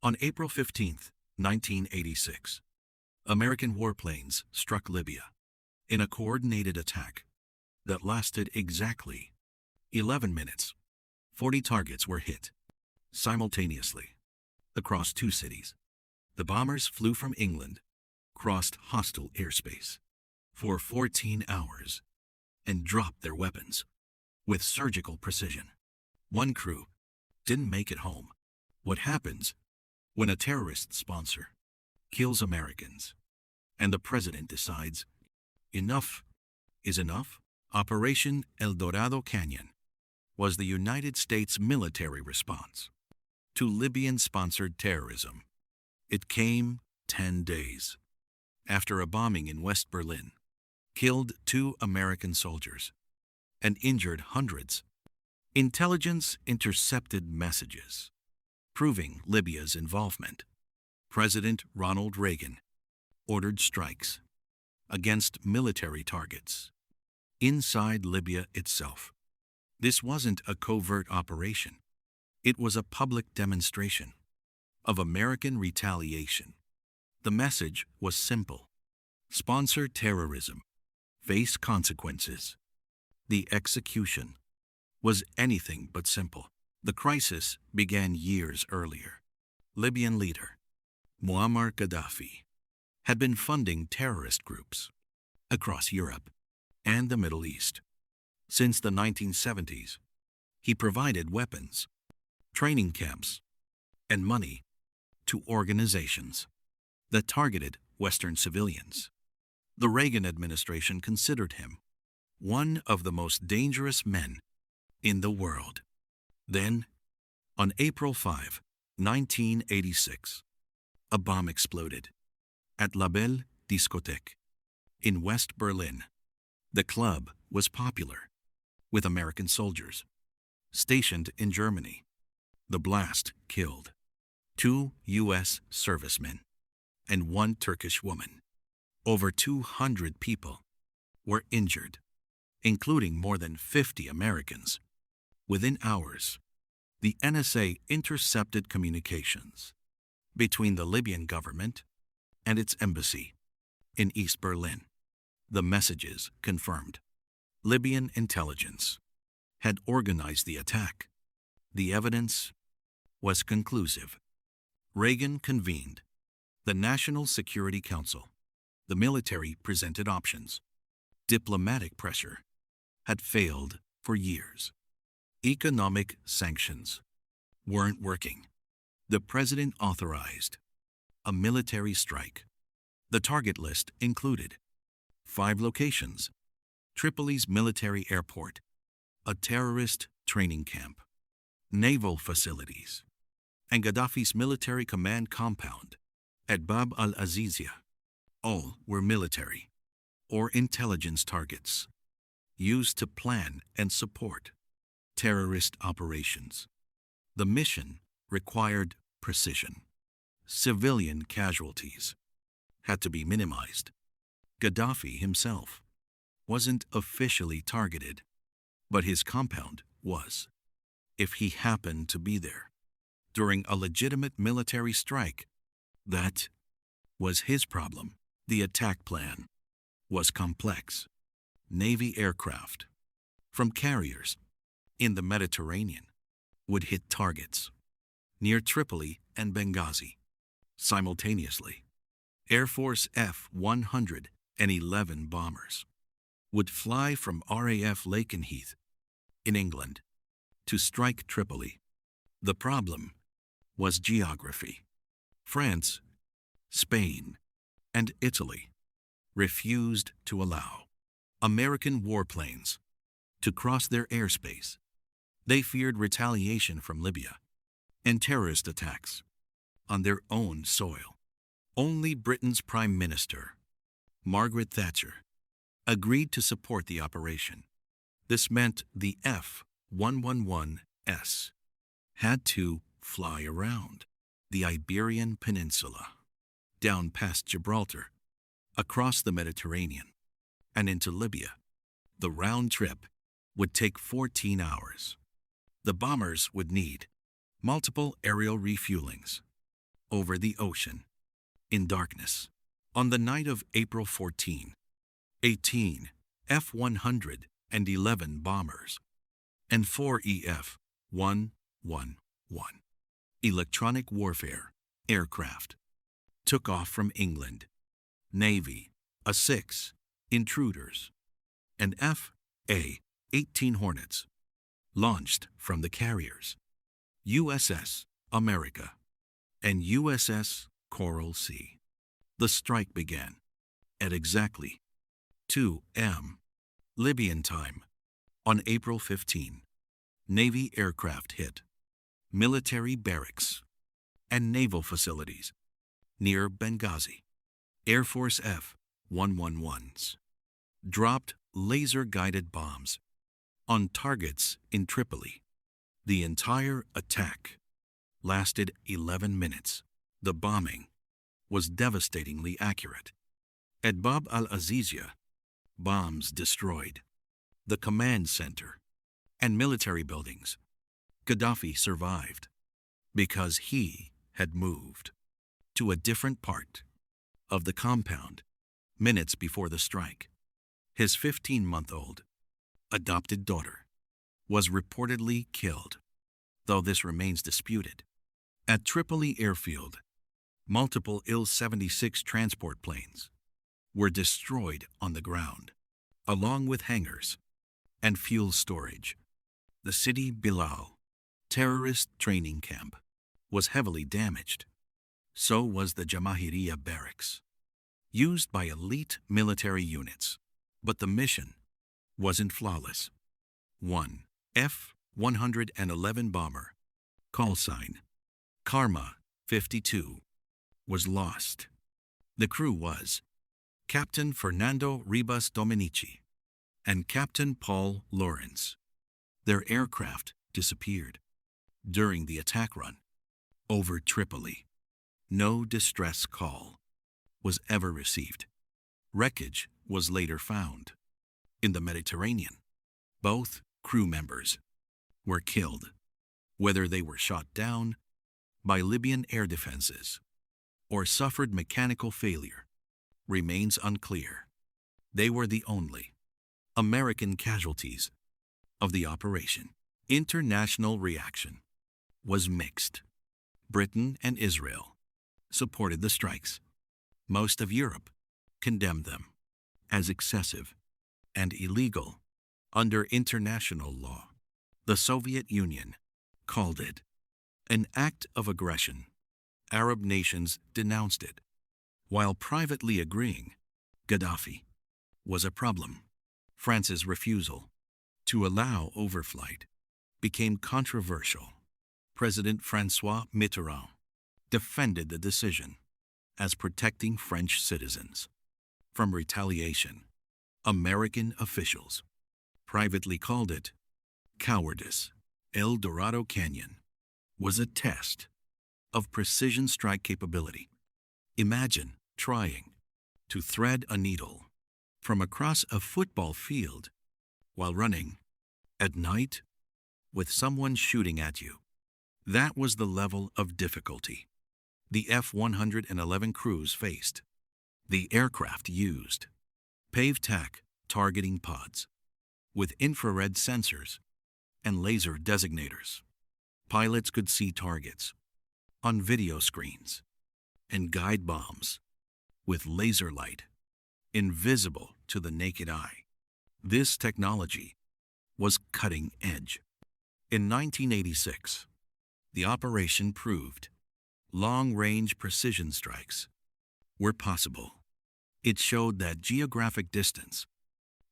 On April 15, 1986, American warplanes struck Libya in a coordinated attack that lasted exactly 11 minutes. 40 targets were hit simultaneously across two cities. The bombers flew from England, crossed hostile airspace for 14 hours, and dropped their weapons with surgical precision. One crew didn't make it home. What happens when a terrorist sponsor kills Americans and the president decides enough is enough? Operation El Dorado Canyon was the United States military response to Libyan-sponsored terrorism. It came 10 days after a bombing in West Berlin killed 2 American soldiers and injured hundreds. Intelligence intercepted messages proving Libya's involvement. President Ronald Reagan ordered strikes against military targets inside Libya itself. This wasn't a covert operation. It was a public demonstration of American retaliation. The message was simple: sponsor terrorism, face consequences. The execution was anything but simple. The crisis began years earlier. Libyan leader Muammar Gaddafi had been funding terrorist groups across Europe and the Middle East. Since the 1970s, he provided weapons, training camps, and money to organizations that targeted Western civilians. The Reagan administration considered him one of the most dangerous men in the world. Then, on April 5, 1986, a bomb exploded at La Belle Discothèque in West Berlin. The club was popular with American soldiers stationed in Germany. The blast killed 2 U.S. servicemen and 1 Turkish woman. Over 200 people were injured, including more than 50 Americans. Within hours, the NSA intercepted communications between the Libyan government and its embassy in East Berlin. The messages confirmed Libyan intelligence had organized the attack. The evidence was conclusive. Reagan convened the National Security Council. The military presented options. Diplomatic pressure had failed for years. Economic sanctions weren't working. The president authorized a military strike. The target list included 5 locations: Tripoli's military airport, a terrorist training camp, naval facilities, and Gaddafi's military command compound at Bab al-Azizia. All were military or intelligence targets used to plan and support terrorist operations. The mission required precision. Civilian casualties had to be minimized. Gaddafi himself wasn't officially targeted, but his compound was. If he happened to be there during a legitimate military strike, that was his problem. The attack plan was complex. Navy aircraft from carriers in the Mediterranean would hit targets near Tripoli and Benghazi simultaneously. Air Force F-111 bombers would fly from RAF Lakenheath in England to strike Tripoli. The problem was geography. France, Spain, and Italy refused to allow American warplanes to cross their airspace. They feared retaliation from Libya and terrorist attacks on their own soil. Only Britain's Prime Minister, Margaret Thatcher, agreed to support the operation. This meant the F-111S had to fly around the Iberian Peninsula, down past Gibraltar, across the Mediterranean, and into Libya. The round trip would take 14 hours. The bombers would need multiple aerial refuelings, over the ocean, in darkness. On the night of April 14, 18 F-111 bombers and 4 EF-111 electronic warfare aircraft took off from England. Navy, A-6 Intruders, and F-A-18 Hornets launched from the carriers USS America and USS Coral Sea. The strike began at exactly 2 a.m. Libyan time on April 15. Navy aircraft hit military barracks and naval facilities near Benghazi. Air Force F-111s dropped laser-guided bombs on targets in Tripoli. The entire attack lasted 11 minutes. The bombing was devastatingly accurate. At Bab al-Azizia, bombs destroyed the command center and military buildings. Gaddafi survived because he had moved to a different part of the compound minutes before the strike. His 15-month-old adopted daughter was reportedly killed, though this remains disputed. At Tripoli airfield, multiple Il-76 transport planes were destroyed on the ground, along with hangars and fuel storage. The city Bilal terrorist training camp was heavily damaged. So was the Jamahiriya barracks, used by elite military units. But the mission wasn't flawless. One F-111 bomber, call sign Karma 52, was lost. The crew was Captain Fernando Ribas Dominici and Captain Paul Lawrence. Their aircraft disappeared during the attack run over Tripoli. No distress call was ever received. Wreckage was later found in the Mediterranean. Both crew members were killed. Whether they were shot down by Libyan air defenses or suffered mechanical failure remains unclear. They were the only American casualties of the operation. International reaction was mixed. Britain and Israel supported the strikes. Most of Europe condemned them as excessive and illegal under international law. The Soviet Union called it an act of aggression. Arab nations denounced it, while privately agreeing Gaddafi was a problem. France's refusal to allow overflight became controversial. President François Mitterrand defended the decision as protecting French citizens from retaliation. American officials privately called it cowardice. El Dorado Canyon was a test of precision strike capability. Imagine trying to thread a needle from across a football field while running at night with someone shooting at you. That was the level of difficulty the F-111 crews faced. The aircraft used pave-tack targeting pods with infrared sensors and laser designators. Pilots could see targets on video screens and guide bombs with laser light, invisible to the naked eye. This technology was cutting edge. In 1986, the operation proved long-range precision strikes were possible. It showed that geographic distance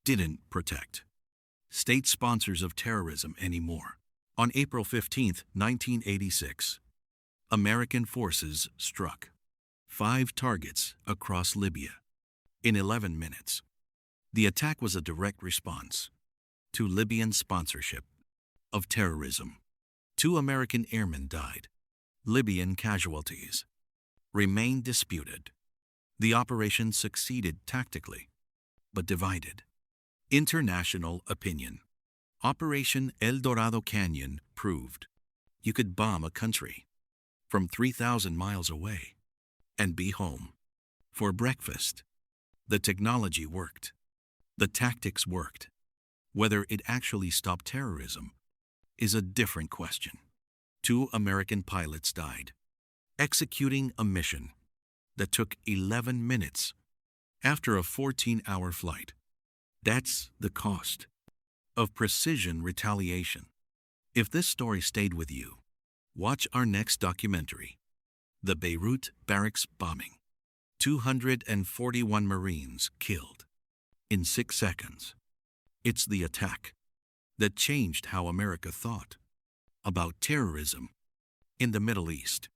didn't protect state sponsors of terrorism anymore. On April 15, 1986, American forces struck 5 targets across Libya in 11 minutes. The attack was a direct response to Libyan sponsorship of terrorism. 2 American airmen died. Libyan casualties remained disputed. The operation succeeded tactically, but divided international opinion. Operation El Dorado Canyon proved you could bomb a country from 3,000 miles away and be home for breakfast. The technology worked. The tactics worked. Whether it actually stopped terrorism is a different question. 2 American pilots died, executing a mission that took 11 minutes after a 14-hour flight. That's the cost of precision retaliation. If this story stayed with you, watch our next documentary, The Beirut Barracks Bombing. 241 Marines killed in 6 seconds. It's the attack that changed how America thought about terrorism in the Middle East.